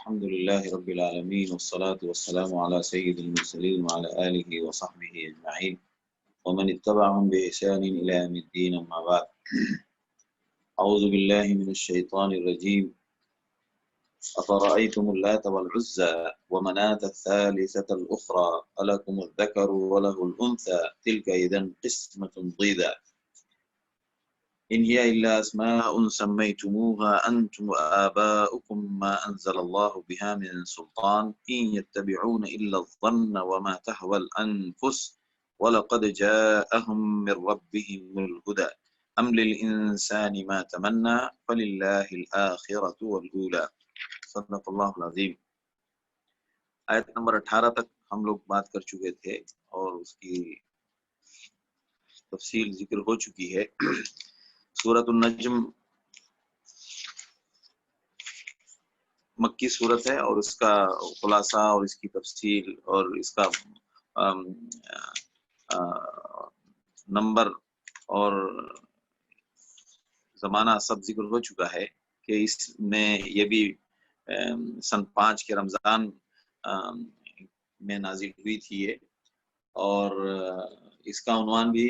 الحمد لله رب العالمين والصلاة والسلام على سيد المرسلين وعلى آله وصحبه أجمعين ومن اتبعهم بإحسان إلى يوم الدين أما بعد. أعوذ بالله من الشيطان الرجيم. أفرأيتم اللات والعزى ومناة الثالثة الأخرى ألكم الذكر وله الأنثى تلك إذا قسمة ضيزى إن هي إلا أسماء سميتموها أنتم وآباؤكم ما أنزل الله بها من سلطان إن يتبعون إلا الظن وما تهوى الأنفس ولقد جاءهم من ربهم الهدى أم للإنسان ما تمنى فلله الآخرة والأولى. صدق اللہ العظیم. آیت نمبر 18 تک ہم لوگ بات کر چکے تھے اور اس کی تفصیل ذکر ہو چکی ہے. سورۃ النجم مکی صورت ہے اور اس کا خلاصہ اور اس کی تفصیل اور اس کا نمبر اور زمانہ سب ذکر ہو چکا ہے کہ اس میں یہ بھی سن 5 کے رمضان میں نازل ہوئی تھی یہ، اور اس کا عنوان بھی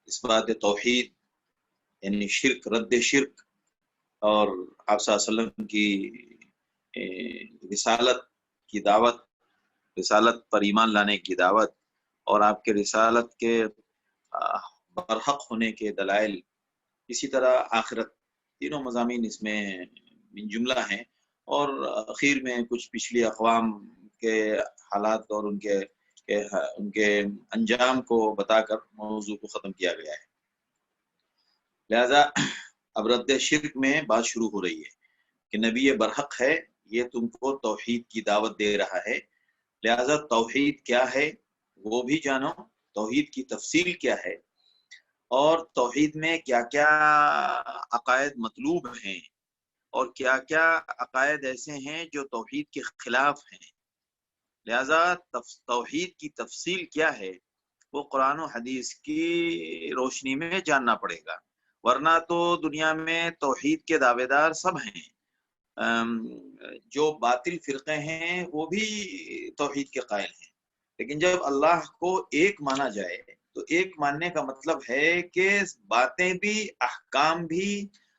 اس بات توحید یعنی شرک، رد شرک، اور آپ صلی اللہ علیہ وسلم کی رسالت کی دعوت، رسالت پر ایمان لانے کی دعوت اور آپ کے رسالت کے برحق ہونے کے دلائل، اسی طرح آخرت، تینوں مضامین اس میں من جملہ ہیں. اور اخیر میں کچھ پچھلی اقوام کے حالات اور ان کے انجام کو بتا کر موضوع کو ختم کیا گیا ہے. لہذا اب رد شرک میں بات شروع ہو رہی ہے کہ نبی برحق ہے، یہ تم کو توحید کی دعوت دے رہا ہے. لہذا توحید کیا ہے وہ بھی جانو، توحید کی تفصیل کیا ہے اور توحید میں کیا کیا عقائد مطلوب ہیں اور کیا کیا عقائد ایسے ہیں جو توحید کے خلاف ہیں. لہذا توحید کی تفصیل کیا ہے وہ قرآن و حدیث کی روشنی میں جاننا پڑے گا، ورنہ تو دنیا میں توحید کے دعوے دار سب ہیں. جو باطل فرقے ہیں وہ بھی توحید کے قائل ہیں، لیکن جب اللہ کو ایک مانا جائے تو ایک ماننے کا مطلب ہے کہ باتیں بھی، احکام بھی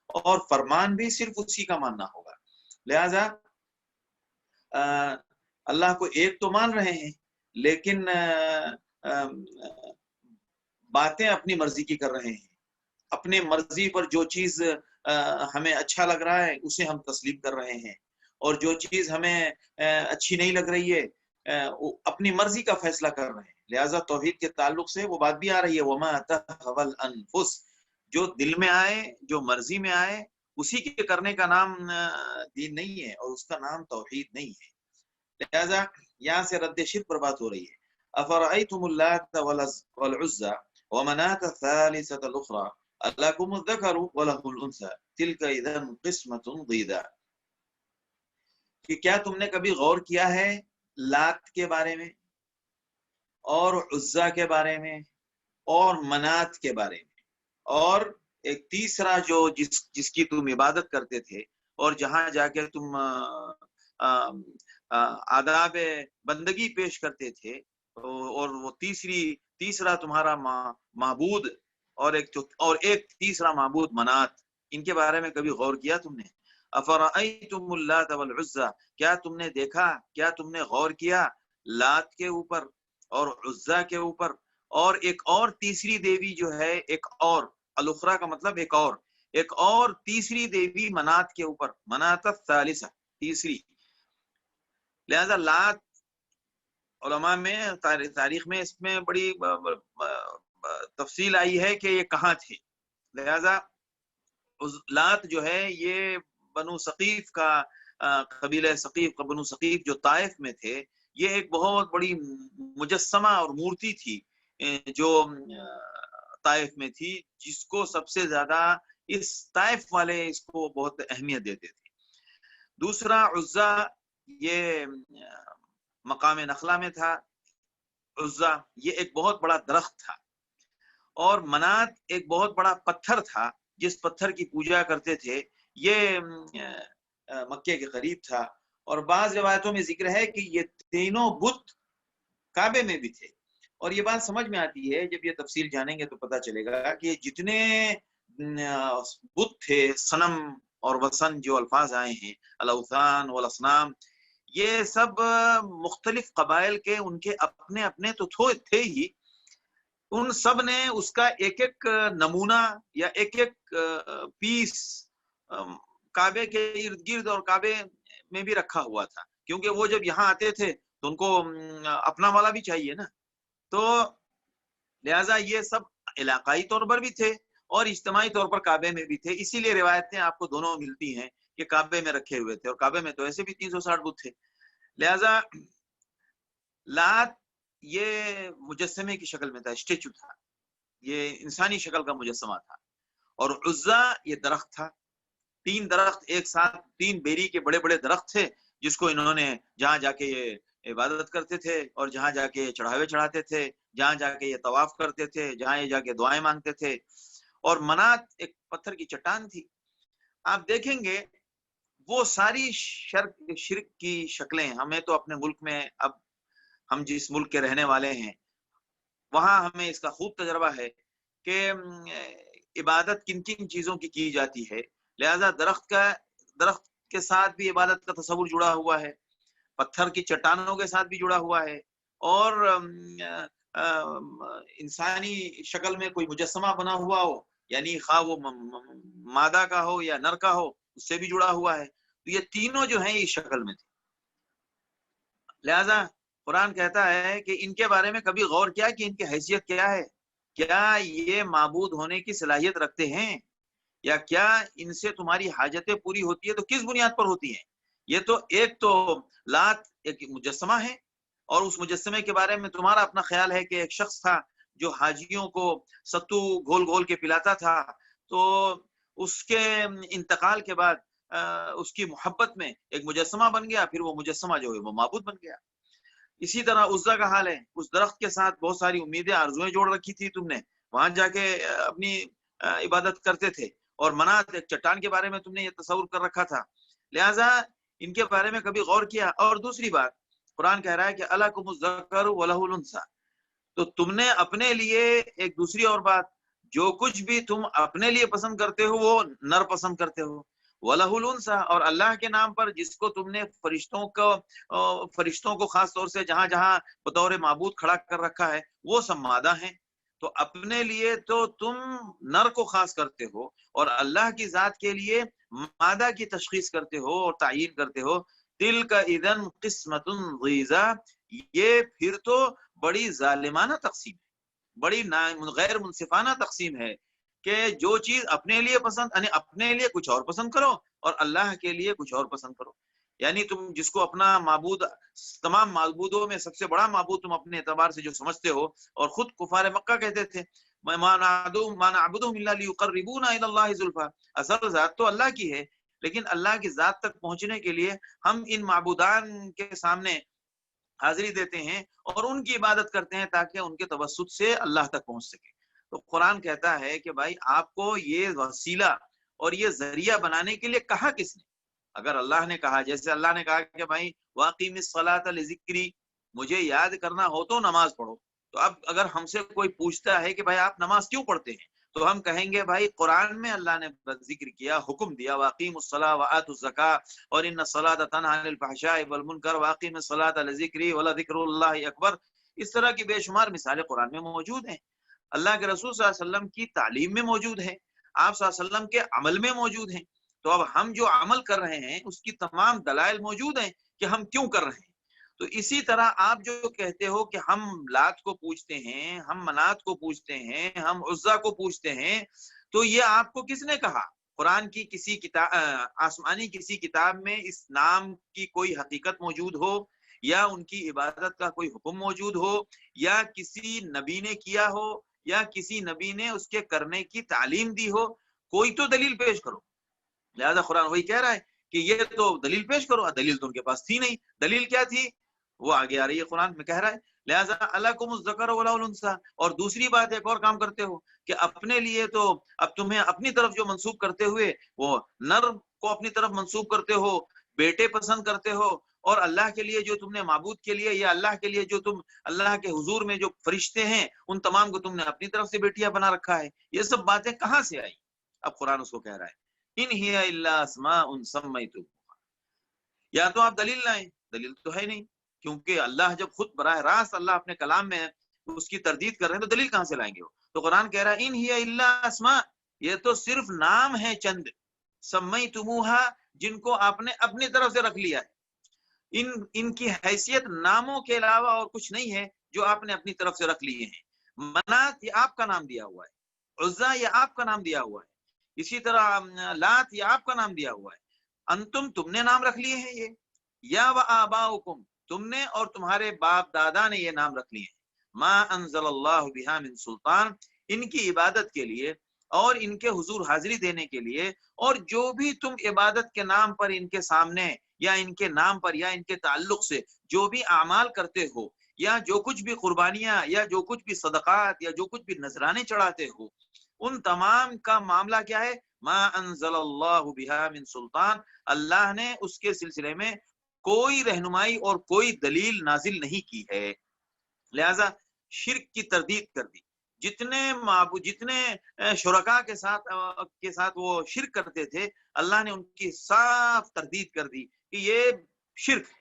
اور فرمان بھی صرف اسی کا ماننا ہوگا. لہذا اللہ کو ایک تو مان رہے ہیں لیکن باتیں اپنی مرضی کی کر رہے ہیں. اپنے مرضی پر جو چیز ہمیں اچھا لگ رہا ہے اسے ہم تسلیم کر رہے ہیں، اور جو چیز ہمیں اچھی نہیں لگ رہی ہے اپنی مرضی کا فیصلہ کر رہے ہیں. لہٰذا توحید کے تعلق سے وہ بات بھی آ رہی ہے وَمَا تَهْوَى الْأَنفُسُ، جو دل میں آئے، جو مرضی میں آئے اسی کے کرنے کا نام دین نہیں ہے اور اس کا نام توحید نہیں ہے. لہذا یہاں سے رد شرک پر بات ہو رہی ہے. أَفَرَأَيْتُمُ اللَّاتَ وَالْعُزَّى وَمَنَاةَ الثَّالِثَةَ الْأُخْرَى أَلَكُمُ الذَّكَرُ وَلَهُ الْأُنثَى تِلْكَ إِذًا قِسْمَةٌ ضِیزَى. کہ کیا تم نے کبھی غور کیا ہے لات کے بارے میں اور عزا کے بارے میں اور منات کے بارے میں، اور ایک تیسرا جو جس کی تم عبادت کرتے تھے اور جہاں جا کے تم آداب بندگی پیش کرتے تھے، اور وہ تیسرا تمہارا معبود اور ایک تیسرا معبود منات، ان کے بارے میں کبھی غور کیا تم نے؟ افرأیتم اللات والعزى، کیا تم نے دیکھا، کیا تم نے غور کیا لات کے اوپر اور عزا کے اوپر، اور ایک اور تیسری دیوی جو ہے، ایک اور الاخرى کا مطلب ایک اور تیسری دیوی منات کے اوپر، منات الثالثہ، تیسری. لہذا لات علماء میں تاریخ میں اس میں بڑی تفصیل آئی ہے کہ یہ کہاں تھے. لہذا لات جو ہے یہ بنو ثقیف کا قبیلہ ثقیف کا، بنو ثقیف جو طائف میں تھے، یہ ایک بہت بڑی مجسمہ اور مورتی تھی جو طائف میں تھی، جس کو سب سے زیادہ اس طائف والے اس کو بہت اہمیت دیتے تھے. دوسرا عزا، یہ مقام نخلا میں تھا. عزا یہ ایک بہت بڑا درخت تھا، اور منات ایک بہت بڑا پتھر تھا جس پتھر کی پوجا کرتے تھے. یہ مکے کے قریب تھا، اور بعض روایتوں میں ذکر ہے کہ یہ تینوں بت کعبے میں بھی تھے. اور یہ بات سمجھ میں آتی ہے جب یہ تفصیل جانیں گے تو پتہ چلے گا کہ جتنے بت تھے، صنم اور وثن جو الفاظ آئے ہیں، الاوثان والاصنام، یہ سب مختلف قبائل کے ان کے اپنے اپنے تو تھے ہی. ان سب نے اس کا ایک ایک نمونہ یا ایک ایک پیس کعبے کے ارد گرد اور کعبے میں بھی رکھا ہوا تھا، کیونکہ وہ جب یہاں آتے تھے تو ان کو اپنا والا بھی چاہیے نا. تو لہٰذا یہ سب علاقائی طور پر بھی تھے اور اجتماعی طور پر کعبے میں بھی تھے. اسی لیے روایتیں آپ کو دونوں ملتی ہیں کہ کعبے میں رکھے ہوئے تھے، اور کعبے میں تو ایسے بھی 360 بت تھے. لہٰذا لات یہ مجسمے کی شکل میں تھا، اسٹیچو تھا، یہ انسانی شکل کا مجسمہ تھا. اور عزا یہ درخت تھا، 3 درخت ایک ساتھ، 3 بیری کے بڑے بڑے درخت تھے جس کو انہوں نے جہاں جا کے یہ عبادت کرتے تھے اور جہاں جا کے چڑھاوے چڑھاتے تھے، جہاں جا کے یہ طواف کرتے تھے، جہاں یہ جا کے دعائیں مانگتے تھے. اور منات ایک پتھر کی چٹان تھی. آپ دیکھیں گے وہ ساری شرک کی شکلیں، ہمیں تو اپنے ملک میں، اب ہم جس ملک کے رہنے والے ہیں وہاں ہمیں اس کا خوب تجربہ ہے کہ عبادت کن کن چیزوں کی جاتی ہے. لہذا درخت کے ساتھ بھی عبادت کا تصور جڑا ہوا ہے، پتھر کی چٹانوں کے ساتھ بھی جڑا ہوا ہے، اور انسانی شکل میں کوئی مجسمہ بنا ہوا ہو، یعنی خواہ وہ مادہ کا ہو یا نر کا ہو، اس سے بھی جڑا ہوا ہے. تو یہ تینوں جو ہیں اس شکل میں تھے. لہذا قرآن کہتا ہے کہ ان کے بارے میں کبھی غور کیا کہ ان کی حیثیت کیا ہے؟ کیا یہ معبود ہونے کی صلاحیت رکھتے ہیں؟ یا کیا ان سے تمہاری حاجتیں پوری ہوتی ہے تو کس بنیاد پر ہوتی ہیں؟ یہ تو ایک تو لات ایک مجسمہ ہے، اور اس مجسمے کے بارے میں تمہارا اپنا خیال ہے کہ ایک شخص تھا جو حاجیوں کو ستو گھول گھول کے پلاتا تھا، تو اس کے انتقال کے بعد اس کی محبت میں ایک مجسمہ بن گیا، پھر وہ مجسمہ جو ہے وہ معبود بن گیا. اسی طرح عزا کا حال ہے، اس درخت کے ساتھ بہت ساری امیدیں آرزویں جوڑ رکھی تھی تم نے، وہاں جا کے اپنی عبادت کرتے تھے. اور منات ایک چٹان کے بارے میں تم نے یہ تصور کر رکھا تھا. لہٰذا ان کے بارے میں کبھی غور کیا؟ اور دوسری بات، قرآن کہہ رہا ہے کہ الکم الذکر ولہ الانثی، تو تم نے اپنے لیے ایک دوسری اور بات، جو کچھ بھی تم اپنے لیے پسند کرتے ہو وہ نر پسند کرتے ہو، وَلَهُ الْأُنْثَى، اور اللہ کے نام پر جس کو تم نے فرشتوں کو خاص طور سے جہاں جہاں بطور معبود کھڑا کر رکھا ہے وہ سب مادہ ہیں. تو اپنے لیے تو تم نر کو خاص کرتے ہو اور اللہ کی ذات کے لیے مادہ کی تشخیص کرتے ہو اور تعین کرتے ہو. تِلْكَ إِذًا قِسْمَةٌ ضِیزَى، یہ پھر تو بڑی ظالمانہ تقسیم ہے، بڑی غیر منصفانہ تقسیم ہے کہ جو چیز اپنے لیے پسند، یعنی اپنے لیے کچھ اور پسند کرو اور اللہ کے لیے کچھ اور پسند کرو. یعنی تم جس کو اپنا معبود، تمام معبودوں میں سب سے بڑا معبود تم اپنے اعتبار سے جو سمجھتے ہو، اور خود کفار مکہ کہتے تھے مَا نَعْبُدُهُمْ إِلَّا لِيُقَرِّبُونَا إِلَى اللَّهِ زُلْفَىٰ، اصل ذات تو اللہ کی ہے لیکن اللہ کی ذات تک پہنچنے کے لیے ہم ان معبودان کے سامنے حاضری دیتے ہیں اور ان کی عبادت کرتے ہیں تاکہ ان کے توسط سے اللہ تک پہنچ سکے. تو قرآن کہتا ہے کہ بھائی آپ کو یہ وسیلہ اور یہ ذریعہ بنانے کے لیے کہا کس نے؟ اگر اللہ نے کہا، جیسے اللہ نے کہا کہ بھائی وَأَقِیمِ الصَّلَاةَ لِذِکْرِی، مجھے یاد کرنا ہو تو نماز پڑھو. تو اب اگر ہم سے کوئی پوچھتا ہے کہ بھائی آپ نماز کیوں پڑھتے ہیں، تو ہم کہیں گے بھائی قرآن میں اللہ نے ذکر کیا، حکم دیا وَأَقِیمُوا الصَّلَاةَ وَآتُوا الزَّکَاةَ اور إِنَّ الصَّلَاةَ تَنْہَىٰ عَنِ الْفَحْشَاءِ وَالْمُنکَرِ وَأَقِیمِ الصَّلَاةَ لِذِکْرِی وَلَذِکْرُ اللَّهِ أَکبر. اس طرح کی بے شمار مثالیں قرآن میں موجود ہیں، اللہ کے رسول صلی اللہ علیہ وسلم کی تعلیم میں موجود ہے، آپ صلی اللہ علیہ وسلم کے عمل میں موجود ہیں. تو اب ہم جو عمل کر رہے ہیں اس کی تمام دلائل موجود ہیں کہ ہم کیوں کر رہے ہیں. تو اسی طرح آپ جو کہتے ہو کہ ہم لات کو پوجتے ہیں، ہم منات کو پوجتے ہیں، ہم عزا کو پوجتے ہیں، تو یہ آپ کو کس نے کہا؟ قرآن کی کسی کتاب، آسمانی کسی کتاب میں اس نام کی کوئی حقیقت موجود ہو، یا ان کی عبادت کا کوئی حکم موجود ہو، یا کسی نبی نے کیا ہو، یا کسی نبی نے اس کے کرنے کی تعلیم دی ہو، کوئی تو دلیل پیش کرو. لہذا قرآن وہی کہہ رہا ہے کہ یہ تو دلیل پیش کرو. دلیل تو ان کے پاس تھی نہیں. دلیل کیا تھی وہ آگے آ رہی ہے، قرآن میں کہہ رہا ہے لہذا الکم الذکر ولہ الانثی. اور دوسری بات ایک اور کام کرتے ہو کہ اپنے لیے تو اب تمہیں اپنی طرف جو منسوب کرتے ہوئے وہ نر کو اپنی طرف منسوب کرتے ہو، بیٹے پسند کرتے ہو، اور اللہ کے لیے جو تم نے معبود کے لیے یا اللہ کے لیے جو تم اللہ کے حضور میں جو فرشتے ہیں ان تمام کو تم نے اپنی طرف سے بیٹیاں بنا رکھا ہے. یہ سب باتیں کہاں سے آئی؟ اب قرآن اس کو کہہ رہا ہے ان ہی الا اسماء سمیتم. یا تو آپ دلیل لائیں، دلیل تو ہے نہیں، کیونکہ اللہ جب خود براہ راست اللہ اپنے کلام میں اس کی تردید کر رہے ہیں تو دلیل کہاں سے لائیں گے وہ؟ تو قرآن کہہ رہا ہے ان ہی الا اسماء، یہ تو صرف نام ہے چند، سمیتموہا، جن کو آپ نے اپنی طرف سے رکھ لیا ہے. ان کی حیثیت ناموں کے علاوہ اور کچھ نہیں ہے جو آپ نے اپنی طرف سے رکھ لیے ہیں. منات یہ آپ کا نام دیا ہوا ہے، عزا یہ آپ کا نام دیا ہوا ہے، اسی طرح لات یہ آپ کا نام دیا ہوا ہے. انتم تم نے نام رکھ لیے ہیں یہ، یا و آباؤکم تم نے اور تمہارے باپ دادا نے یہ نام رکھ لیے ہیں. ما انزل اللہ بہا من سلطان، ان کی عبادت کے لیے اور ان کے حضور حاضری دینے کے لیے، اور جو بھی تم عبادت کے نام پر ان کے سامنے یا ان کے نام پر یا ان کے تعلق سے جو بھی اعمال کرتے ہو، یا جو کچھ بھی قربانیاں یا جو کچھ بھی صدقات یا جو کچھ بھی نذرانے چڑھاتے ہو، ان تمام کا معاملہ کیا ہے؟ ما انزل اللہ بہا من سلطان، اللہ نے اس کے سلسلے میں کوئی رہنمائی اور کوئی دلیل نازل نہیں کی ہے. لہذا شرک کی تردید کر دی. جتنے شرکاء کے ساتھ وہ شرک کرتے تھے، اللہ نے ان کی صاف تردید کر دی کہ یہ شرک ہے.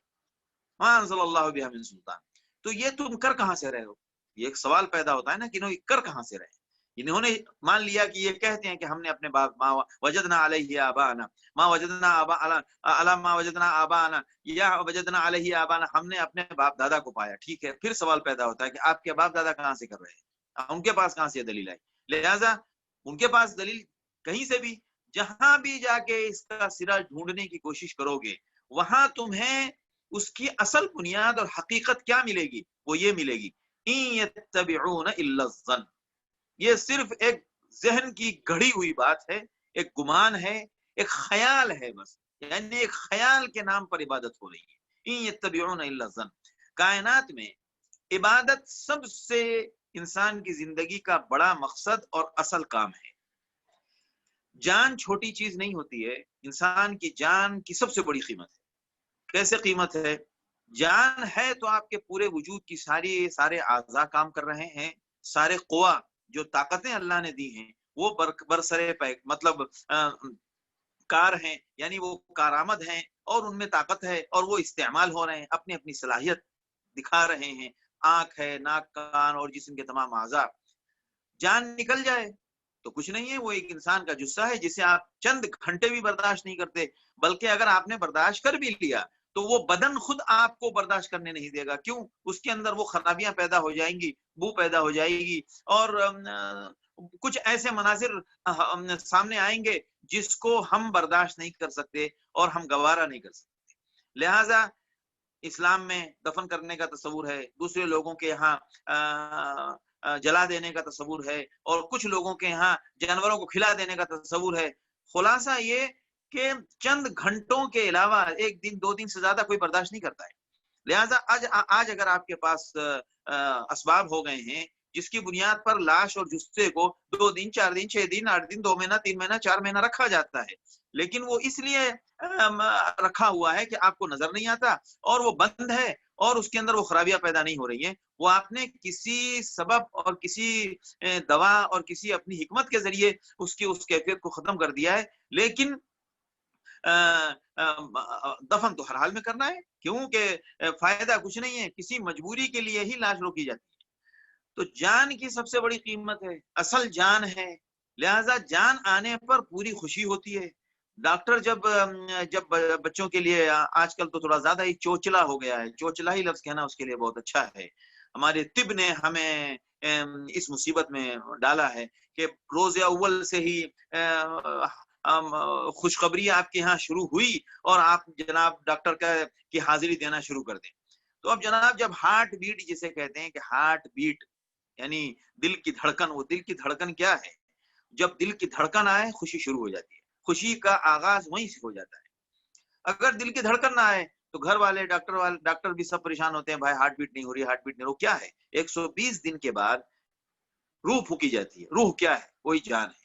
ما انزل اللہ بہا من سلطان. تو یہ تم کر کہاں سے رہے ہو؟ یہ ایک سوال پیدا ہوتا ہے نا کہ انہوں کر کہاں سے رہے. انہوں نے مان لیا کہ یہ کہتے ہیں کہ ہم نے اپنے باپ ما وجدنا علیہ آبانا، ما وجدنا علی ما وجدنا آبانا یا وجدنا علیہ آبانا، ہم نے اپنے باپ دادا کو پایا. ٹھیک ہے، پھر سوال پیدا ہوتا ہے کہ آپ کے باپ دادا کہاں سے کر رہے ہیں؟ ان کے پاس کہاں سے دلیل آئی؟ لہذا ان کے پاس دلیل کہیں سے بھی، جہاں بھی جا کے اس کا سرا ڈھونڈنے کی کوشش کرو گے، وہاں تمہیں اس کی اصل بنیاد اور حقیقت کیا ملے گی؟ وہ یہ ملے گی ان یتبعون الا الظن، یہ صرف ایک ذہن کی گھڑی ہوئی بات ہے، ایک گمان ہے، ایک خیال ہے، بس یعنی ایک خیال کے نام پر عبادت ہو رہی ہے. ان یتبعون الا الظن. کائنات میں عبادت سب سے انسان کی زندگی کا بڑا مقصد اور اصل کام ہے. جان چھوٹی چیز نہیں ہوتی ہے، انسان کی جان کی سب سے بڑی قیمت ہے. کیسے قیمت ہے؟ جان ہے تو آپ کے پورے وجود کی سارے اعضاء کام کر رہے ہیں، سارے قوا جو طاقتیں اللہ نے دی ہیں وہ برسرے مطلب کار ہیں، یعنی وہ کارآمد ہیں اور ان میں طاقت ہے اور وہ استعمال ہو رہے ہیں، اپنی اپنی صلاحیت دکھا رہے ہیں. آنکھ ہے، ناک، کان اور جسم کے تمام اعضاء. جان نکل جائے تو کچھ نہیں ہے، وہ ایک انسان کا جثہ ہے جسے آپ چند گھنٹے بھی برداشت نہیں کرتے، بلکہ اگر آپ نے برداشت کر بھی لیا تو وہ بدن خود آپ کو برداشت کرنے نہیں دے گا. کیوں؟ اس کے اندر وہ خرابیاں پیدا ہو جائیں گی، بو پیدا ہو جائے گی، اور کچھ ایسے مناظر سامنے آئیں گے جس کو ہم برداشت نہیں کر سکتے اور ہم گوارا نہیں کر سکتے. لہذا اسلام میں دفن کرنے کا تصور ہے، دوسرے لوگوں کے یہاں جلا دینے کا تصور ہے، اور کچھ لوگوں کے یہاں جانوروں کو کھلا دینے کا تصور ہے. خلاصہ یہ کہ چند گھنٹوں کے علاوہ ایک دن 2 دن سے زیادہ کوئی برداشت نہیں کرتا ہے. لہٰذا آج اگر آپ کے پاس اسباب ہو گئے ہیں جس کی بنیاد پر لاش اور جثے کو 2 دن 4 دن 6 دن 8 دن 2 مہینہ 3 مہینہ 4 مہینہ رکھا جاتا ہے، لیکن وہ اس لیے رکھا ہوا ہے کہ آپ کو نظر نہیں آتا اور وہ بند ہے اور اس کے اندر وہ خرابیاں پیدا نہیں ہو رہی ہیں. وہ آپ نے کسی سبب اور کسی دوا اور کسی اپنی حکمت کے ذریعے اس کیفیت کو ختم کر دیا ہے، لیکن دفن تو ہر حال میں کرنا ہے، کیونکہ فائدہ کچھ نہیں ہے، کسی مجبوری کے لیے ہی لاش روکی جاتی ہے. تو جان کی سب سے بڑی قیمت ہے، اصل جان ہے. لہذا جان آنے پر پوری خوشی ہوتی ہے. ڈاکٹر جب بچوں کے لیے، آج کل تو تھوڑا زیادہ ہی چوچلا ہو گیا ہے، چوچلا ہی لفظ کہنا اس کے لیے بہت اچھا ہے، ہمارے طب نے ہمیں اس مصیبت میں ڈالا ہے کہ روز اول سے ہی خوشخبری آپ کے یہاں شروع ہوئی اور آپ جناب ڈاکٹر کی حاضری دینا شروع کر دیں. تو اب جناب جب ہارٹ بیٹ جسے کہتے ہیں کہ ہارٹ بیٹ یعنی دل کی دھڑکن، وہ دل کی دھڑکن کیا ہے؟ جب دل کی دھڑکن آئے خوشی شروع ہو جاتی ہے، خوشی کا آغاز وہیں سے ہو جاتا ہے. اگر دل کی دھڑکن نہ آئے تو گھر والے ڈاکٹر بھی سب پریشان ہوتے ہیں، بھائی ہارٹ بیٹ نہیں ہو رہی، ہارٹ بیٹ نہیں ہو رہی. کیا ہے؟ 120 دن کے بعد روح پھونکی جاتی ہے. روح کیا ہے؟ وہی جان ہے.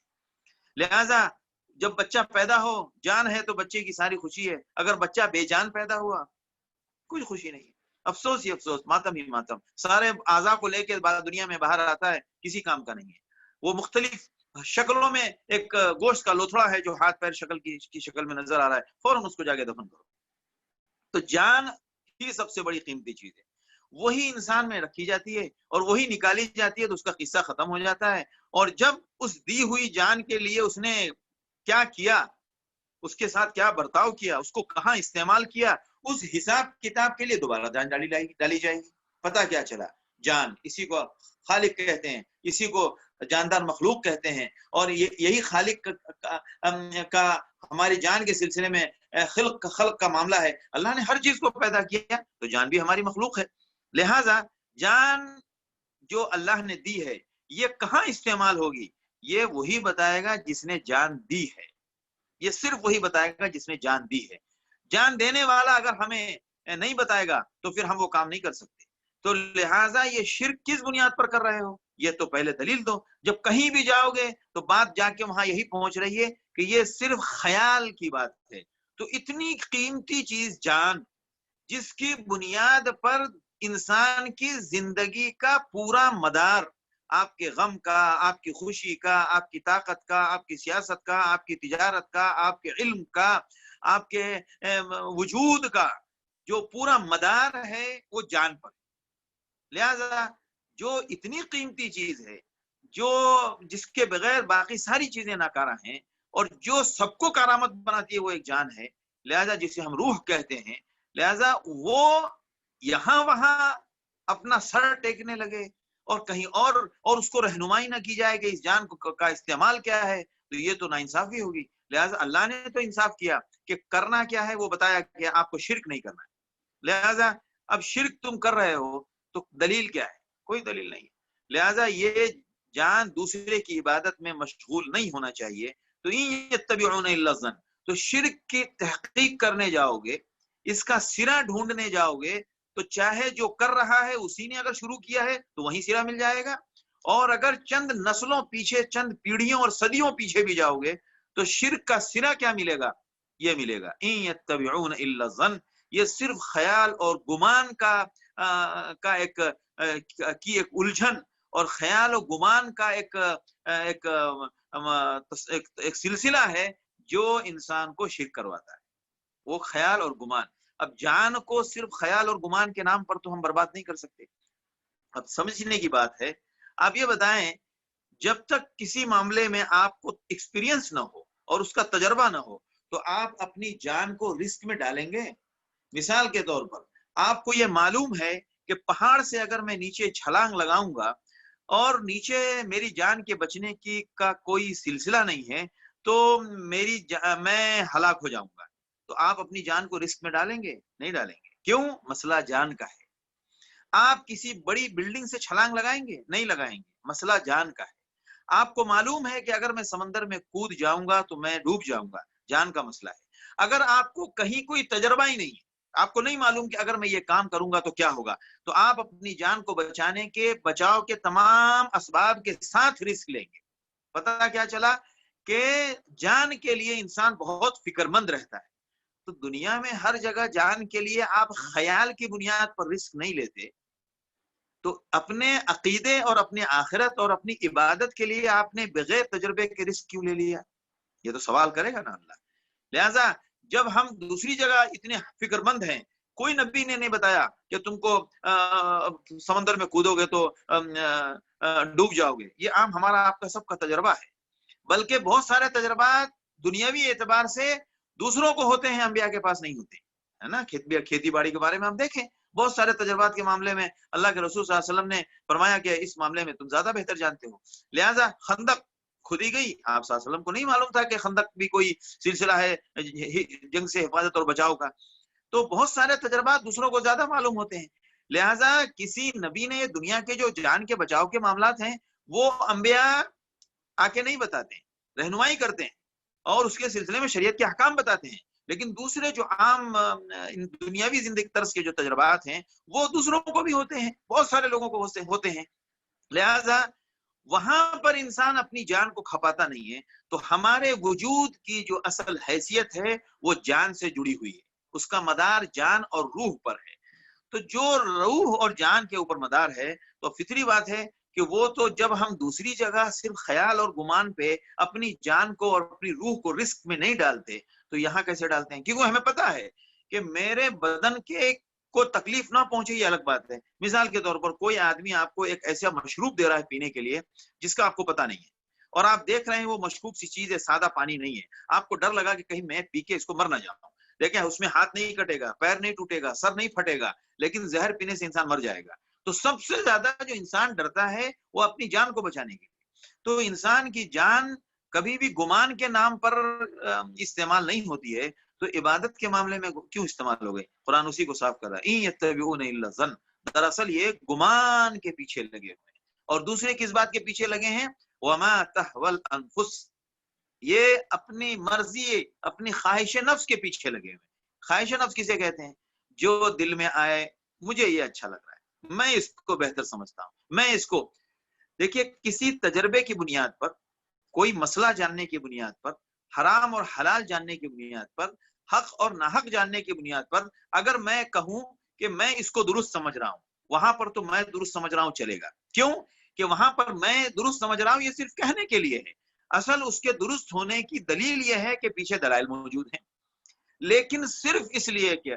لہذا جب بچہ پیدا ہو جان ہے تو بچے کی ساری خوشی ہے، اگر بچہ بے جان پیدا ہوا کوئی خوشی نہیں ہے، افسوس ہی افسوس، ماتم ہی ماتم، سارے اعضاء کو لے کے دنیا میں باہر آتا ہے، کسی کام کا نہیں ہے، وہ مختلف شکلوں میں ایک گوشت کا لوتھڑا ہے جو ہاتھ پیر شکل کی شکل میں نظر آ رہا ہے، فوراً اس کو جا کے دفن کرو۔ تو جان ہی سب سے بڑی قیمتی چیز ہے، وہی انسان میں رکھی جاتی ہے اور وہی نکالی جاتی ہے تو اس کا قصہ ختم ہو جاتا ہے، اور جب اس دی ہوئی جان کے لیے اس نے کیا کیا، اس کے ساتھ کیا برتاؤ کیا، اس کو کہاں استعمال کیا، اس حساب کتاب کے لیے دوبارہ جان ڈالی جائے گی۔ پتہ کیا چلا، جان اسی کو خالق کہتے ہیں، اسی کو جاندار مخلوق کہتے ہیں، اور یہی خالق کا ہماری جان کے سلسلے میں خلق کا معاملہ ہے۔ اللہ نے ہر چیز کو پیدا کیا تو جان بھی ہماری مخلوق ہے، لہٰذا جان جو اللہ نے دی ہے یہ کہاں استعمال ہوگی، یہ وہی بتائے گا جس نے جان دی ہے، یہ صرف وہی بتائے گا جس نے جان دی ہے۔ جان دینے والا اگر ہمیں نہیں بتائے گا تو پھر ہم وہ کام نہیں کر سکتے۔ تو لہٰذا یہ شرک کس بنیاد پر کر رہے ہو، یہ تو پہلے دلیل دو۔ جب کہیں بھی جاؤ گے تو بات جا کے وہاں یہی پہنچ رہی ہے کہ یہ صرف خیال کی بات ہے۔ تو اتنی قیمتی چیز جان، جس کی بنیاد پر انسان کی زندگی کا پورا مدار، آپ کے غم کا، آپ کی خوشی کا، آپ کی طاقت کا، آپ کی سیاست کا، آپ کی تجارت کا، آپ کے علم کا، آپ کے وجود کا جو پورا مدار ہے وہ جان پر۔ لہذا جو اتنی قیمتی چیز ہے، جو جس کے بغیر باقی ساری چیزیں ناکارہ ہیں، اور جو سب کو کارآمد بناتی ہے وہ ایک جان ہے، لہذا جسے ہم روح کہتے ہیں، لہذا وہ یہاں وہاں اپنا سر ٹیکنے لگے اور کہیں اور اس کو رہنمائی نہ کی جائے کہ اس جان کا استعمال کیا ہے، تو یہ تو ناانصافی ہوگی۔ لہذا اللہ نے تو انصاف کیا کہ کرنا کیا ہے، وہ بتایا کہ آپ کو شرک نہیں کرنا ہے۔ لہذا اب شرک تم کر رہے ہو تو دلیل کیا ہے؟ کوئی دلیل نہیں۔ لہذا یہ جان دوسرے کی عبادت میں مشغول نہیں ہونا چاہیے۔ تو ان یتبعون الا الظن، تو شرک کی تحقیق کرنے جاؤ گے، اس کا سرا ڈھونڈنے جاؤ گے، تو چاہے جو کر رہا ہے اسی نے اگر شروع کیا ہے تو وہیں سرا مل جائے گا، اور اگر چند نسلوں پیچھے، چند پیڑھیوں اور صدیوں پیچھے بھی جاؤ گے تو شرک کا سرا کیا ملے گا؟ یہ ملے گا ان یتبعون الا الظن، یہ صرف خیال اور گمان کا ایک الجھن اور خیال و گمان کا ایک سلسلہ ہے جو انسان کو شرک کرواتا ہے، وہ خیال اور گمان۔ اب جان کو صرف خیال اور گمان کے نام پر تو ہم برباد نہیں کر سکتے۔ اب سمجھنے کی بات ہے، آپ یہ بتائیں، جب تک کسی معاملے میں آپ کو ایکسپیرینس نہ ہو اور اس کا تجربہ نہ ہو تو آپ اپنی جان کو رسک میں ڈالیں گے؟ مثال کے طور پر آپ کو یہ معلوم ہے کہ پہاڑ سے اگر میں نیچے چھلانگ لگاؤں گا اور نیچے میری جان کے بچنے کا کوئی سلسلہ نہیں ہے تو میں ہلاک ہو جاؤں گا، تو آپ اپنی جان کو رسک میں ڈالیں گے؟ نہیں ڈالیں گے۔ کیوں؟ مسئلہ جان کا ہے۔ آپ کسی بڑی بلڈنگ سے چھلانگ لگائیں گے؟ نہیں لگائیں گے، مسئلہ جان کا ہے۔ آپ کو معلوم ہے کہ اگر میں سمندر میں کود جاؤں گا تو میں ڈوب جاؤں گا، جان کا مسئلہ ہے۔ اگر آپ کو کہیں کوئی تجربہ ہی نہیں ہے، آپ کو نہیں معلوم کہ اگر میں یہ کام کروں گا تو کیا ہوگا، تو آپ اپنی جان کو بچاؤ کے تمام اسباب کے ساتھ رسک لیں گے۔ پتہ کیا چلا کہ جان کے لیے انسان بہت فکر مند رہتا ہے۔ تو دنیا میں ہر جگہ جان کے لیے آپ خیال کی بنیاد پر رسک نہیں لیتے، تو اپنے عقیدے اور اپنی آخرت اور اپنی عبادت کے لیے آپ نے بغیر تجربے کے رسک کیوں لے لیا؟ یہ تو سوال کرے گا نا اللہ۔ لہذا جب ہم دوسری جگہ اتنے فکر مند ہیں، کوئی نبی نے نہیں بتایا کہ تم کو سمندر میں کودو گے تو ڈوب جاؤ گے، یہ عام ہمارا آپ کا سب کا تجربہ ہے۔ بلکہ بہت سارے تجربات دنیاوی اعتبار سے دوسروں کو ہوتے ہیں، انبیاء کے پاس نہیں ہوتے، ہے نا۔ کھیتی باڑی کے بارے میں ہم دیکھیں، بہت سارے تجربات کے معاملے میں اللہ کے رسول صلی اللہ علیہ وسلم نے فرمایا کہ اس معاملے میں تم زیادہ بہتر جانتے ہو۔ لہذا خندق کھودی گئی، آپ صلی اللہ علیہ وسلم کو نہیں معلوم تھا کہ خندق بھی کوئی سلسلہ ہے جنگ سے حفاظت اور بچاؤ کا، تو بہت سارے تجربات دوسروں کو زیادہ معلوم ہوتے ہیں۔ لہذا کسی نبی نے دنیا کے جو جان کے بچاؤ کے معاملات ہیں وہ انبیاء آ کے نہیں بتاتے ہیں، رہنمائی کرتے ہیں اور اس کے سلسلے میں شریعت کے احکام بتاتے ہیں، لیکن دوسرے جو عام دنیاوی زندگی طرز کے جو تجربات ہیں وہ دوسروں کو بھی ہوتے ہیں، بہت سارے لوگوں کو ہوتے ہیں۔ لہذا وہاں پر انسان اپنی جان کو کھپاتا نہیں ہے. تو ہمارے وجود کی جو اصل حیثیت ہے وہ جان سے جڑی ہوئی ہے، اس کا مدار جان اور روح پر ہے. تو جو روح اور جان کے اوپر مدار ہے تو فطری بات ہے کہ وہ تو جب ہم دوسری جگہ صرف خیال اور گمان پہ اپنی جان کو اور اپنی روح کو رسک میں نہیں ڈالتے تو یہاں کیسے ڈالتے ہیں؟ کیونکہ ہمیں پتا ہے کہ میرے بدن کے کو تکلیف نہ پہنچے، یہ الگ بات ہے. مثال کے طور پر کوئی آدمی آپ کو ایک ایسا مشروب دے رہا ہے پینے کے لیے جس کا آپ کو پتا نہیں ہے، اور آپ دیکھ رہے ہیں وہ مشکوک سی چیز ہے، سادہ پانی نہیں ہے. آپ کو ڈر لگا کہ کہیں میں پی کے اس کو مر نہ جاؤں. دیکھیں اس میں ہاتھ نہیں کٹے گا، پیر نہیں ٹوٹے گا، سر نہیں پھٹے گا، لیکن زہر پینے سے انسان مر جائے گا. تو سب سے زیادہ جو انسان ڈرتا ہے وہ اپنی جان کو بچانے کے لیے. تو انسان کی جان کبھی بھی گمان کے نام پر استعمال نہیں ہوتی ہے. تو عبادت کے معاملے میں کیوں استعمال ہو گئے؟ قرآن اسی کو صاف کر رہا ہے، يَتَّبِعُونَ إِلَّا الظَّنَّ. دراصل یہ گمان کے پیچھے لگے ہوئے ہیں. اور دوسرے کس بات کے پیچھے لگے ہیں؟ وَمَا تَهْوَى الْأَنفُسُ. یہ اپنی مرضی، اپنی خواہش نفس کے پیچھے لگے ہوئے. خواہش نفس کسے کہتے ہیں؟ جو دل میں آئے مجھے یہ اچھا لگ رہا ہے، میں اس کو بہتر سمجھتا ہوں، میں اس کو. دیکھیے کسی تجربے کی بنیاد پر، کوئی مسئلہ جاننے کی بنیاد پر، حرام اور حلال جاننے کی بنیاد پر، حق اور ناحق جاننے کی بنیاد پر اگر میں کہوں کہ میں اس کو درست سمجھ رہا ہوں، وہاں پر تو میں درست سمجھ رہا ہوں چلے گا. کیوں کہ وہاں پر میں درست سمجھ رہا ہوں یہ صرف کہنے کے لیے ہے. اصل اس کے درست ہونے کی دلیل یہ ہے کہ پیچھے دلائل موجود ہیں. لیکن صرف اس لیے کہ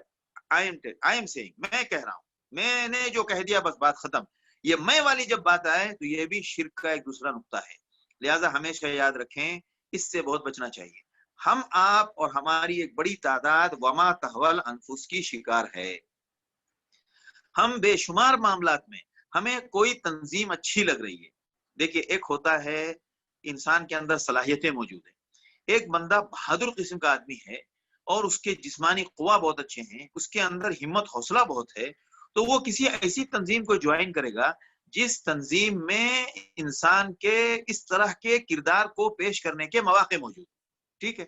میں کہہ رہا ہوں، میں نے جو کہہ دیا بس بات ختم. یہ میں والی جب بات آئے تو یہ بھی شرک کا ایک دوسرا نقطہ ہے. لہٰذا ہمیشہ یاد رکھیں اس سے بہت بچنا چاہیے. ہم آپ اور ہماری ایک بڑی تعداد وما تحول انفس کی شکار ہے. ہم بے شمار معاملات میں ہمیں کوئی تنظیم اچھی لگ رہی ہے. دیکھیے ایک ہوتا ہے انسان کے اندر صلاحیتیں موجود ہیں. ایک بندہ بہادر قسم کا آدمی ہے اور اس کے جسمانی قوا بہت اچھے ہیں، اس کے اندر ہمت حوصلہ بہت ہے، تو وہ کسی ایسی تنظیم کو جوائن کرے گا جس تنظیم میں انسان کے اس طرح کے کردار کو پیش کرنے کے مواقع موجود. ٹھیک ہے.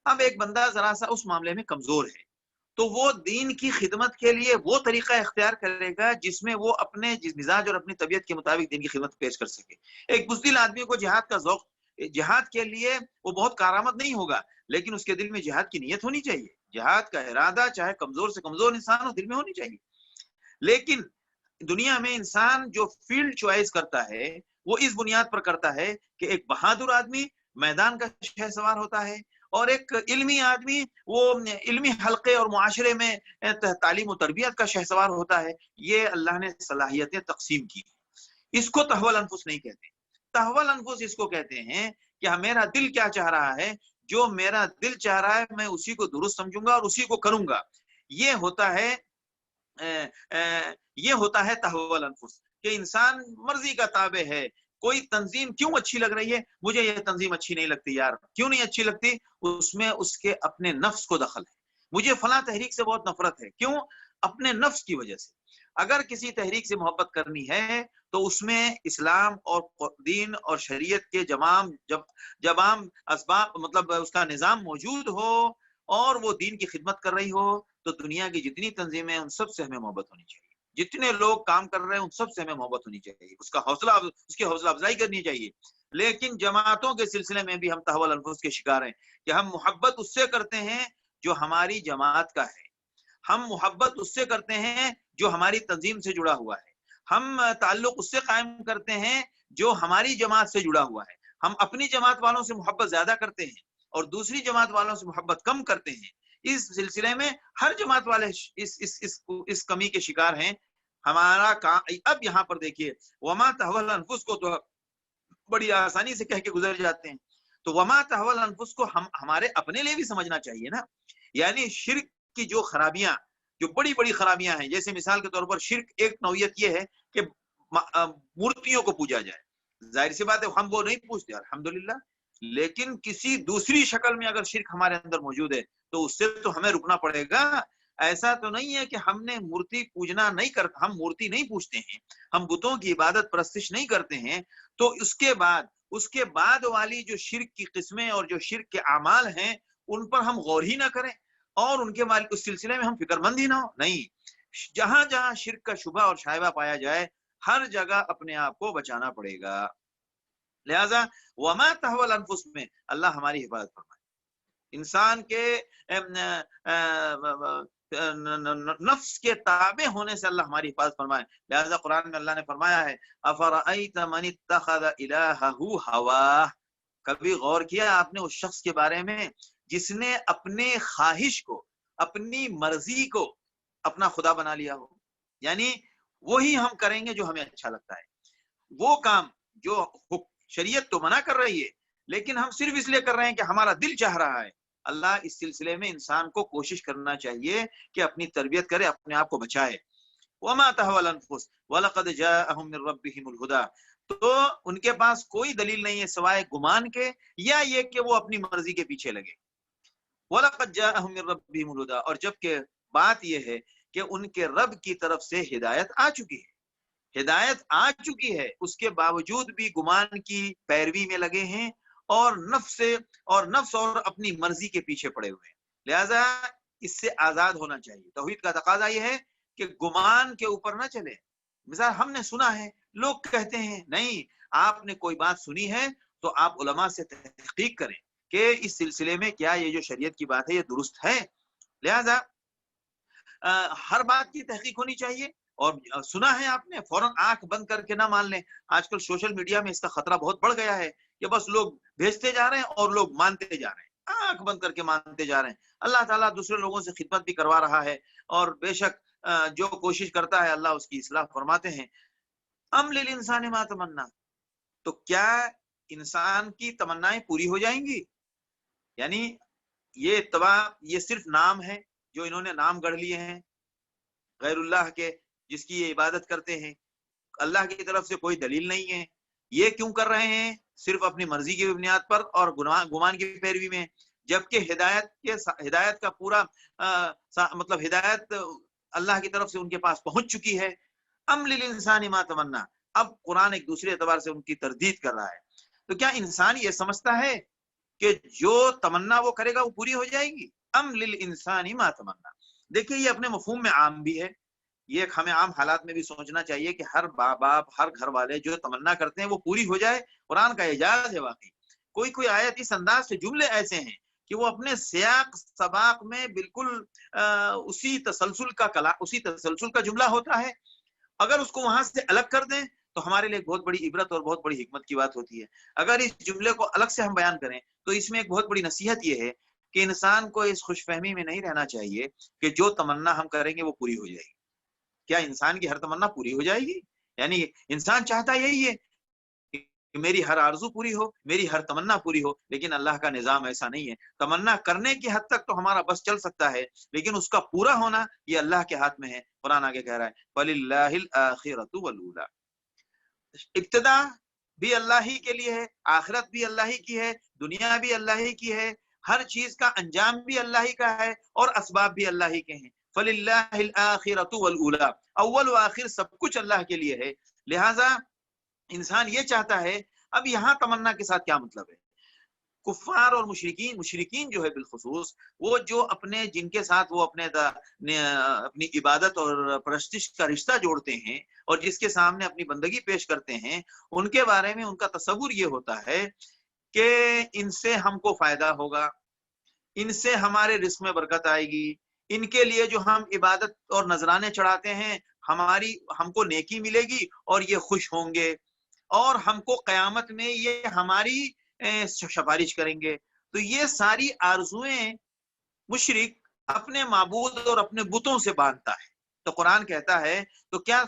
اب ایک بندہ ذرا سا اس معاملے میں کمزور ہے تو وہ دین کی خدمت کے لیے وہ طریقہ اختیار کرے گا جس میں وہ اپنے مزاج اور اپنی طبیعت کے مطابق دین کی خدمت پیش کر سکے. ایک بزدل آدمی کو جہاد کا ذوق، جہاد کے لیے وہ بہت کارآمد نہیں ہوگا، لیکن اس کے دل میں جہاد کی نیت ہونی چاہیے. جہاد کا ارادہ چاہے کمزور سے کمزور انسان ہو دل میں ہونی چاہیے. لیکن دنیا میں انسان جو فیلڈ چوائس کرتا ہے وہ اس بنیاد پر کرتا ہے کہ ایک بہادر آدمی میدان کا شہ سوار ہوتا ہے اور ایک علمی آدمی وہ علمی حلقے اور معاشرے میں تعلیم و تربیت کا شہ سوار ہوتا ہے. یہ اللہ نے صلاحیتیں تقسیم کی. اس کو تحول انفس نہیں کہتے. تحول انفس اس کو کہتے ہیں کہ میرا دل کیا چاہ رہا ہے، جو میرا دل چاہ رہا ہے میں اسی کو درست سمجھوں گا اور اسی کو کروں گا. یہ ہوتا ہے تحول انفس کہ انسان مرضی کا تابع ہے. کوئی تنظیم کیوں اچھی لگ رہی ہے؟ مجھے یہ تنظیم اچھی نہیں لگتی. یار کیوں نہیں اچھی لگتی؟ اس میں اس کے اپنے نفس کو دخل ہے. مجھے فلاں تحریک سے بہت نفرت ہے. کیوں؟ اپنے نفس کی وجہ سے. اگر کسی تحریک سے محبت کرنی ہے تو اس میں اسلام اور دین اور شریعت کے جوام اسباب مطلب اس کا نظام موجود ہو اور وہ دین کی خدمت کر رہی ہو تو دنیا کی جتنی تنظیمیں ان سب سے ہمیں محبت ہونی چاہیے. جتنے لوگ کام کر رہے ہیں ان سب سے ہمیں محبت ہونی چاہیے، اس کی حوصلہ افزائی کرنی چاہیے. لیکن جماعتوں کے سلسلے میں بھی ہم تحول انفس کے شکار ہیں کہ ہم محبت اس سے کرتے ہیں جو ہماری جماعت کا ہے، ہم محبت اس سے کرتے ہیں جو ہماری تنظیم سے جڑا ہوا ہے، ہم تعلق اس سے قائم کرتے ہیں جو ہماری جماعت سے جڑا ہوا ہے. ہم اپنی جماعت والوں سے محبت زیادہ کرتے ہیں اور دوسری جماعت والوں سے محبت کم کرتے ہیں. اس سلسلے میں ہر جماعت والے اس کمی کے شکار ہیں. ہمارا کام اب یہاں پر دیکھیے وما تحول انفس کو تو بڑی آسانی سے کہہ کے گزر جاتے ہیں. تو وما تحول انفس کو ہم ہمارے اپنے لیے بھی سمجھنا چاہیے نا. یعنی شرک کی جو خرابیاں، جو بڑی بڑی خرابیاں ہیں، جیسے مثال کے طور پر شرک ایک نوعیت یہ ہے کہ مورتیوں کو پوجا جائے. ظاہر سی بات ہے ہم وہ نہیں پوچھتے الحمدللہ، لیکن کسی دوسری شکل میں اگر شرک ہمارے اندر موجود ہے تو اس سے تو ہمیں رکنا پڑے گا. ایسا تو نہیں ہے کہ ہم نے مورتی پوجنا نہیں کرتے، ہم مورتی نہیں پوجتے ہیں، ہم بتوں کی عبادت پرستش نہیں کرتے ہیں. تو اس کے بعد والی جو شرک کی قسمیں اور جو شرک کے اعمال ہیں ان پر ہم غور ہی نہ کریں اور ان کے اس سلسلے میں ہم فکر مند ہی نہ ہو. نہیں، جہاں جہاں شرک کا شبہ اور شائبہ پایا جائے ہر جگہ اپنے آپ کو بچانا پڑے گا. لہذا وما تہوی الانفس میں اللہ ہماری حفاظت فرمائے. انسان کے نفس کے تابع ہونے سے اللہ ہماری حفاظت فرمائے. لہذا قرآن میں اللہ نے فرمایا ہے افرأیت من اتخذ الہہ ہواہ. کبھی غور کیا آپ نے اس شخص کے بارے میں جس نے اپنے خواہش کو، اپنی مرضی کو اپنا خدا بنا لیا ہو؟ یعنی وہی ہم کریں گے جو ہمیں اچھا لگتا ہے، وہ کام جو شریعت تو منع کر رہی ہے لیکن ہم صرف اس لیے کر رہے ہیں کہ ہمارا دل چاہ رہا ہے. اللہ اس سلسلے میں انسان کو کوشش کرنا چاہیے کہ اپنی تربیت کرے، اپنے آپ کو بچائے. وما تہوی الانفس ولقد جاءهم من ربهم الهدى. تو ان کے پاس کوئی دلیل نہیں ہے سوائے گمان کے یا یہ کہ وہ اپنی مرضی کے پیچھے لگے. وَلَقَدْ جَاءَهُم مِّن رَّبِّهِمُ الْهُدَىٰ. اور جبکہ بات یہ ہے کہ ان کے رب کی طرف سے ہدایت آ چکی ہے، ہدایت آ چکی ہے، اس کے باوجود بھی گمان کی پیروی میں لگے ہیں اور نفس اور اپنی مرضی کے پیچھے پڑے ہوئے ہیں. لہذا اس سے آزاد ہونا چاہیے. توحید کا تقاضا یہ ہے کہ گمان کے اوپر نہ چلے. مثال ہم نے سنا ہے، لوگ کہتے ہیں نہیں، آپ نے کوئی بات سنی ہے تو آپ علماء سے تحقیق کریں کہ اس سلسلے میں کیا یہ جو شریعت کی بات ہے یہ درست ہے. لہذا ہر بات کی تحقیق ہونی چاہیے، اور سنا ہے آپ نے فوراً آنکھ بند کر کے نہ مان لیں. آج کل سوشل میڈیا میں اس کا خطرہ بہت بڑھ گیا ہے کہ بس لوگ بھیجتے جا رہے ہیں اور لوگ مانتے جا رہے ہیں، آنکھ بند کر کے مانتے جا رہے ہیں. اللہ تعالیٰ دوسرے لوگوں سے خدمت بھی کروا رہا ہے، اور بے شک جو کوشش کرتا ہے اللہ اس کی اصلاح فرماتے ہیں. ام للانسان ما تمنا. تو کیا انسان کی تمنائیں پوری ہو جائیں گی؟ یعنی یہ صرف نام ہے جو انہوں نے نام گڑھ لیے ہیں غیر اللہ کے، جس کی یہ عبادت کرتے ہیں. اللہ کی طرف سے کوئی دلیل نہیں ہے. یہ کیوں کر رہے ہیں؟ صرف اپنی مرضی کی بنیاد پر اور گمان کی پیروی میں، جبکہ ہدایت کا پورا مطلب ہدایت اللہ کی طرف سے ان کے پاس پہنچ چکی ہے. ام للانسان ما تمنا. اب قرآن ایک دوسرے اعتبار سے ان کی تردید کر رہا ہے. تو کیا انسان یہ سمجھتا ہے کہ جو تمنا وہ کرے گا وہ پوری ہو جائے گی؟ ام للانسان ما تمنا. دیکھیے یہ اپنے مفہوم میں عام بھی ہے، یہ ہمیں عام حالات میں بھی سوچنا چاہیے کہ ہر باپ ہر گھر والے جو تمنا کرتے ہیں وہ پوری ہو جائے. قرآن کا اعجاز ہے واقعی. کوئی آیت اس انداز سے، جملے ایسے ہیں کہ وہ اپنے سیاق سباق میں بالکل اسی تسلسل کا جملہ ہوتا ہے. اگر اس کو وہاں سے الگ کر دیں تو ہمارے لیے بہت بڑی عبرت اور بہت بڑی حکمت کی بات ہوتی ہے. اگر اس جملے کو الگ سے ہم بیان کریں تو اس میں ایک بہت بڑی نصیحت یہ ہے کہ انسان کو اس خوش فہمی میں نہیں رہنا چاہیے کہ جو تمنا ہم کریں گے وہ پوری ہو جائے گی. کیا انسان کی ہر تمنا پوری ہو جائے گی؟ یعنی انسان چاہتا یہی ہے کہ میری ہر آرزو پوری ہو، میری ہر تمنا پوری ہو، لیکن اللہ کا نظام ایسا نہیں ہے. تمنا کرنے کی حد تک تو ہمارا بس چل سکتا ہے، لیکن اس کا پورا ہونا یہ اللہ کے ہاتھ میں ہے. قرآن آگے کہہ رہا ہے فَلِلَّهِ الْآخِرَةُ وَالْأُولَىٰ. ابتدا بھی اللہ ہی کے لیے ہے، آخرت بھی اللہ ہی کی ہے، دنیا بھی اللہ ہی کی ہے، ہر چیز کا انجام بھی اللہ ہی کا ہے اور اسباب بھی اللہ ہی کے ہیں. فَلِلَّهِ الْآخِرَةُ وَالْأُولَىٰ. اول و آخر سب کچھ اللہ کے لیے ہے. لہٰذا انسان یہ چاہتا ہے. اب یہاں تمنا کے ساتھ کیا مطلب ہے؟ کفار اور مشرکین جو ہے بالخصوص وہ جو جن کے ساتھ وہ اپنی عبادت اور پرستش کا رشتہ جوڑتے ہیں اور جس کے سامنے اپنی بندگی پیش کرتے ہیں، ان کے بارے میں ان کا تصور یہ ہوتا ہے کہ ان سے ہم کو فائدہ ہوگا، ان سے ہمارے رزق میں برکت آئے گی، ان کے لیے جو ہم عبادت اور نذرانے چڑھاتے ہیں ہم کو نیکی ملے گی اور یہ خوش ہوں گے، اور ہم کو قیامت میں یہ ہماری سفارش کریں گے. تو یہ ساری آرزویں مشرک اپنے معبود اور اپنے بتوں سے باندھتا ہے. تو قرآن کہتا ہے تو کیا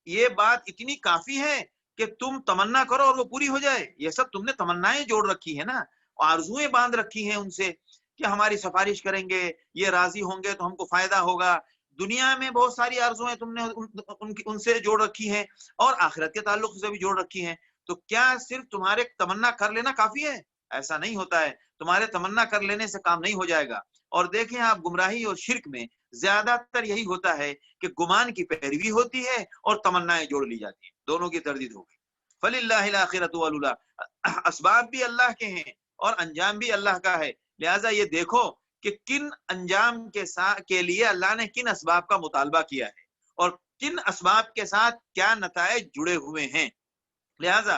یہ بات اتنی کافی ہے کہ تم تمنا کرو اور وہ پوری ہو جائے؟ یہ سب تم نے تمنائیں جوڑ رکھی ہے نا، آرزویں باندھ رکھی ہیں ان سے کہ ہماری سفارش کریں گے، یہ راضی ہوں گے تو ہم کو فائدہ ہوگا. دنیا میں بہت ساری آرزویں تم نے ان سے جوڑ رکھی ہیں اور آخرت کے تعلق سے بھی جوڑ رکھی ہیں. تو کیا صرف تمہارے تمنا کر لینا کافی ہے؟ ایسا نہیں ہوتا ہے. تمہارے تمنا کر لینے سے کام نہیں ہو جائے گا. اور دیکھیں آپ گمراہی اور شرک میں زیادہ تر یہی ہوتا ہے کہ گمان کی پیروی ہوتی ہے اور تمنائیں جوڑ لی جاتی ہیں، دونوں کی تردید ہو گئی. فَلِلَّهِ الْآخِرَةُ وَالْأُولَىٰ. اسباب بھی اللہ کے ہیں اور انجام بھی اللہ کا ہے. لہٰذا یہ دیکھو کہ کن انجام کے لیے اللہ نے کن اسباب کا مطالبہ کیا ہے اور کن اسباب کے ساتھ کیا نتائج جڑے ہوئے ہیں. لہٰذا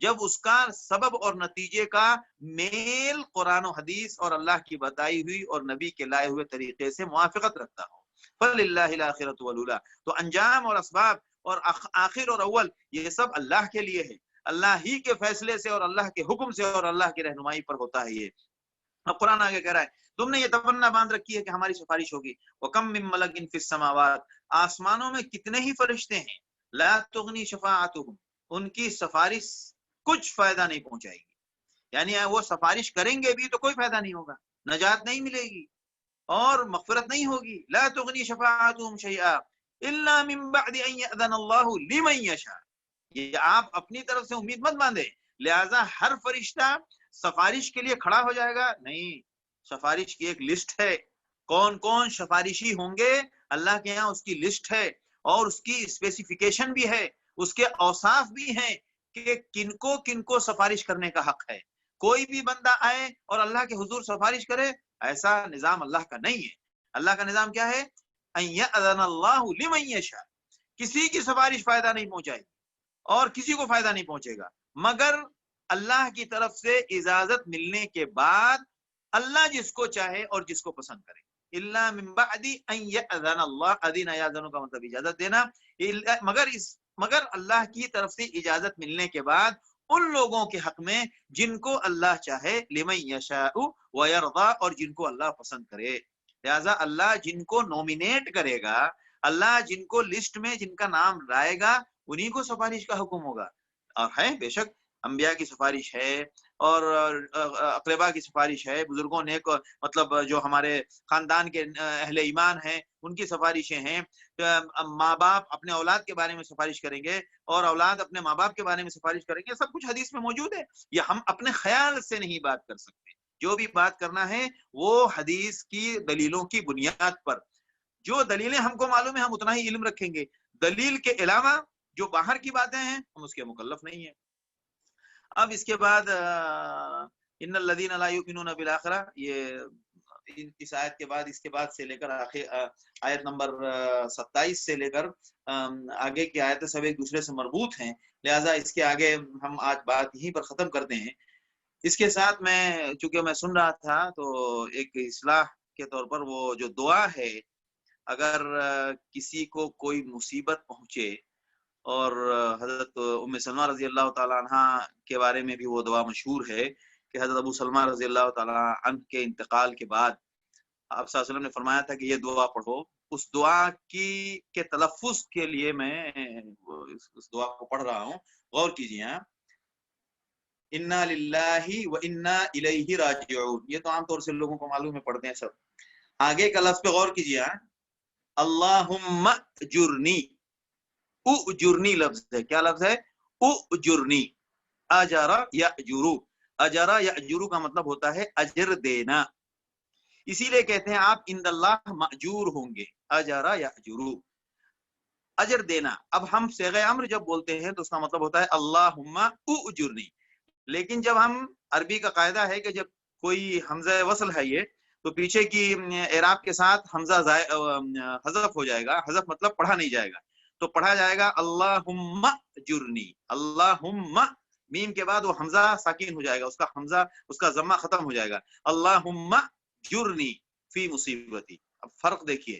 جب اس کا سبب اور نتیجے کا میل قرآن و حدیث اور اللہ کی بتائی ہوئی اور نبی کے لائے ہوئے طریقے سے موافقت رکھتا ہو. فَلِلَّهِ الْآخِرَةُ وَالْأُولَىٰ. تو انجام اور اسباب اور آخر اور اول یہ سب اللہ کے لیے ہے، اللہ ہی کے فیصلے سے اور اللہ کے حکم سے اور اللہ کی رہنمائی پر ہوتا ہے یہ. اب قرآن آگے کہہ رہا ہے تم نے یہ تمنا باندھ رکھی ہے کہ ہماری سفارش ہوگی. وَكَم مِّن مَلَكٍ فِي السَّمَاوَاتِ. آسمانوں میں کتنے ہی فرشتے ہیں. لَا تُغْنِي شَفَاعَتُهُمْ. ان کی سفارش کچھ فائدہ نہیں پہنچائے گی. یعنی وہ سفارش کریں گے بھی تو کوئی فائدہ نہیں ہوگا، نجات نہیں ملے گی اور مغفرت نہیں ہوگی. لا تغنی شفاعتهم شیئا الا من بعد ان یأذن اللہ لمن یشاء. یہ آپ اپنی طرف سے امید مت باندھے لہذا ہر فرشتہ سفارش کے لیے کھڑا ہو جائے گا، نہیں. سفارش کی ایک لسٹ ہے، کون کون سفارشی ہوں گے اللہ کے یہاں اس کی لسٹ ہے اور اس کی اسپیسیفیکیشن بھی ہے، اس کے اوصاف بھی ہیں کہ کن کو سفارش کرنے کا حق ہے. کوئی بھی بندہ آئے اور اللہ کے حضور سفارش کرے، ایسا نظام اللہ کا نہیں ہے. اللہ کا نظام کیا ہے؟ ان یأذن اللہ لمن یشاء. کسی کی سفارش فائدہ نہیں پہنچائے گی اور کسی کو فائدہ نہیں پہنچے گا مگر اللہ کی طرف سے اجازت ملنے کے بعد، اللہ جس کو چاہے اور جس کو پسند کرے. الا من بعد ان یأذن اللہ. اذن یاذن کا مطلب اجازت دینا. مگر اللہ کی طرف سے اجازت ملنے کے بعد ان لوگوں کے حق میں جن کو اللہ چاہے، لمن یشاء ویرضا، اور جن کو اللہ پسند کرے. لہذا اللہ جن کو نومینیٹ کرے گا، اللہ جن کو لسٹ میں جن کا نام لائے گا، انہی کو سفارش کا حکم ہوگا. اور ہے بے شک انبیاء کی سفارش ہے اور اقربا کی سفارش ہے، بزرگوں نے مطلب جو ہمارے خاندان کے اہل ایمان ہیں ان کی سفارشیں ہیں. ماں باپ اپنے اولاد کے بارے میں سفارش کریں گے اور اولاد اپنے ماں باپ کے بارے میں سفارش کریں گے. سب کچھ حدیث میں موجود ہے. یہ ہم اپنے خیال سے نہیں بات کر سکتے. جو بھی بات کرنا ہے وہ حدیث کی دلیلوں کی بنیاد پر. جو دلیلیں ہم کو معلوم ہے ہم اتنا ہی علم رکھیں گے. دلیل کے علاوہ جو باہر کی باتیں ہیں ہم اس کے مکلف نہیں ہیں. اب اس کے بعد ان الذین لا یؤمنون بالآخرہ، یہ اس آیت کے بعد، اس کے بعد سے لے کر آخر آیت نمبر 27 سے لے کر آگے کی آیتیں سب ایک دوسرے سے مربوط ہیں، لہٰذا اس کے آگے ہم آج بات یہیں پر ختم کرتے ہیں. اس کے ساتھ چونکہ میں سن رہا تھا تو ایک اصلاح کے طور پر وہ جو دعا ہے، اگر کسی کو کوئی مصیبت پہنچے، اور حضرت ام سلمہ رضی اللہ تعالیٰ عنہ کے بارے میں بھی وہ دعا مشہور ہے کہ حضرت ابو سلمہ رضی اللہ تعالیٰ عنہ کے انتقال کے بعد آپ صلی اللہ علیہ وسلم نے فرمایا تھا کہ یہ دعا پڑھو. اس دعا کے تلفظ کے لیے میں اس دعا کو پڑھ رہا ہوں، غور کیجیے. انا للہ و انا الیہ راجعون. یہ تو عام طور سے لوگوں کو معلوم ہے، پڑھتے ہیں سب. آگے کا لفظ پہ غور کیجیے. اللہم اجرنی. اجرنی لفظ ہے. کیا لفظ ہے؟ اجرنی. اجرا یاجرو. اجرا یاجرو کا مطلب ہوتا ہے اجر دینا. اسی لیے کہتے ہیں آپ عند اللہ ماجور ہوں گے. اجرا یاجرو، اجر دینا. اب ہم صیغہ امر جب بولتے ہیں تو اس کا مطلب ہوتا ہے اللہم اجرنی. لیکن جب ہم عربی کا قاعدہ ہے کہ جب کوئی حمزہ وصل ہے یہ تو پیچھے کی اعراب کے ساتھ حمزہ حذف ہو جائے گا. حذف مطلب پڑھا نہیں جائے گا، تو پڑھا جائے گا اللہم جرنی. اللہم، میم کے بعد وہ حمزہ ساکن ہو جائے گا، اس کا حمزہ، اس کا ضمہ ختم ہو جائے گا. اللہم جرنی فی مصیبتی. اب فرق دیکھیے،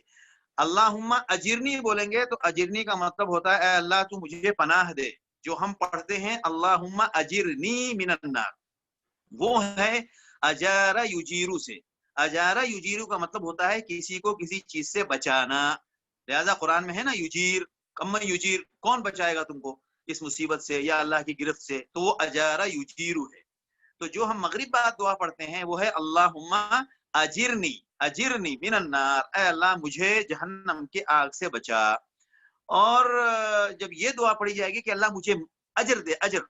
اللہم اجرنی بولیں گے تو اجرنی کا مطلب ہوتا ہے اے اللہ تو مجھے پناہ دے. جو ہم پڑھتے ہیں اللہم اجرنی من النار، وہ ہے اجارہ یجیرو سے. اجارہ یجیرو کا مطلب ہوتا ہے کسی کو کسی چیز سے بچانا. لہذا قرآن میں ہے نا یجیر، کم یجیر، کون بچائے گا تم کو اس مصیبت سے یا اللہ کی گرفت سے، تو وہ اجارہ یجیرو ہے. تو جو ہم مغرب بعد دعا پڑھتے ہیں وہ ہے اللہم اجرنی، اجرنی من النار، اے اللہ مجھے جہنم کے آگ سے بچا. اور جب یہ دعا پڑھی جائے گی کہ اللہ مجھے اجر دے، اجر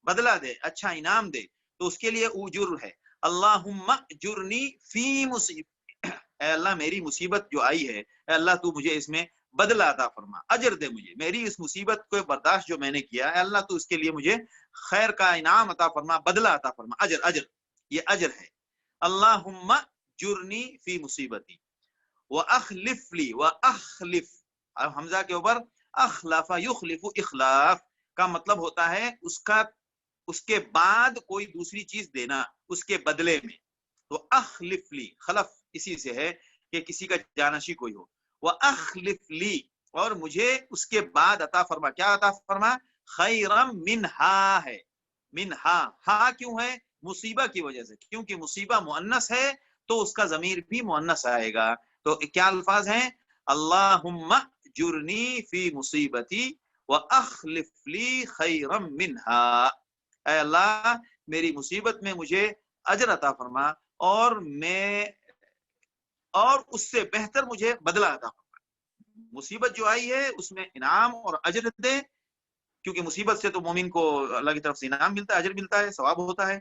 بدلہ دے، اچھا انعام دے، تو اس کے لیے اجر ہے. اللہم اجرنی فی مصیبت، اے اللہ میری مصیبت جو آئی ہے اے اللہ تو مجھے اس میں بدلہ عطا فرما، اجر دے مجھے. میری اس مصیبت کو برداشت جو میں نے کیا اے اللہ تو اس کے لیے مجھے خیر کا انعام عطا فرما، بدلہ عطا فرما. اجر، اجر، یہ اجر ہے. اللہم جرنی فی مصیبتی واخلف لی. واخلف، اب حمزہ کے اوپر اخلف یخلف، اخلاف کا مطلب ہوتا ہے اس کا اس کے بعد کوئی دوسری چیز دینا اس کے بدلے میں. تو اخلف لی، خلف اسی سے ہے کہ کسی کا جانشی کوئی ہو. واخلف لی، اور مجھے اس کے بعد عطا فرما. کیا عطا فرما؟ خیرم منہا ہے. منہا، ہا کیوں ہے؟ مصیبہ کی وجہ سے، کیونکہ مصیبہ مؤنث ہے تو اس کا ضمیر بھی مؤنث آئے گا. تو کیا الفاظ ہیں؟ اللہم جرنی فی مصیبتی واخلف لی خیرم منہا. اے اللہ میری مصیبت میں مجھے اجر عطا فرما اور اس سے بہتر مجھے بدلہ عطا فرما. مصیبت جو آئی ہے اس میں انعام اور اجر دے، کیونکہ مصیبت سے تو مومن کو اللہ کی طرف سے انعام ملتا ہے، اجر ملتا ہے، ثواب ہوتا ہے.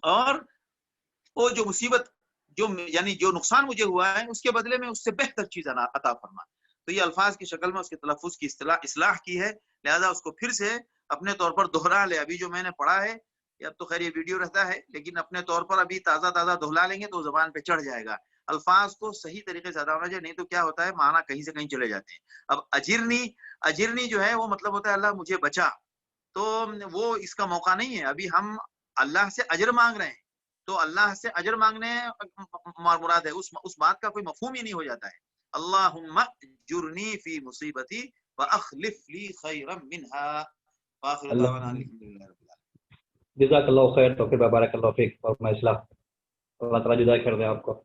اور وہ جو مصیبت یعنی جو نقصان مجھے ہوا ہے اس کے بدلے میں اس سے بہتر چیز عطا فرما. تو یہ الفاظ کی شکل میں اس کے تلفظ کی اصلاح کی ہے، لہذا اس کو پھر سے اپنے طور پر دہرا لے. ابھی جو میں نے پڑھا ہے، اب تو خیر یہ ویڈیو رہتا ہے، لیکن اپنے طور پر ابھی تازہ دہلا لیں گے تو زبان پہ چڑھ جائے گا. الفاظ کو صحیح طریقے سے ادا ہونا چاہیے، نہیں تو کیا ہوتا ہے معنی کہیں سے کہیں چلے جاتے ہیں. اب اجرنی جو ہے وہ مطلب ہوتا ہے اللہ مجھے بچا، تو وہ اس کا موقع نہیں ہے. ابھی ہم اللہ سے اجر مانگ رہے ہیں، تو اللہ سے اجر مانگنے مراد ہے، اس بات کا کوئی مفہوم ہی نہیں ہو جاتا ہے. اللہم جرنی فی مصیبتی واخلف لی خیرا منہا. وآخر دعوانا الحمدللہ رب العالمین. جزاک اللہ خیر. توفیق بارک اللہ فیک. اور میں اصلاح اللہ تعالیٰ جزائے خیر دے آپ کو.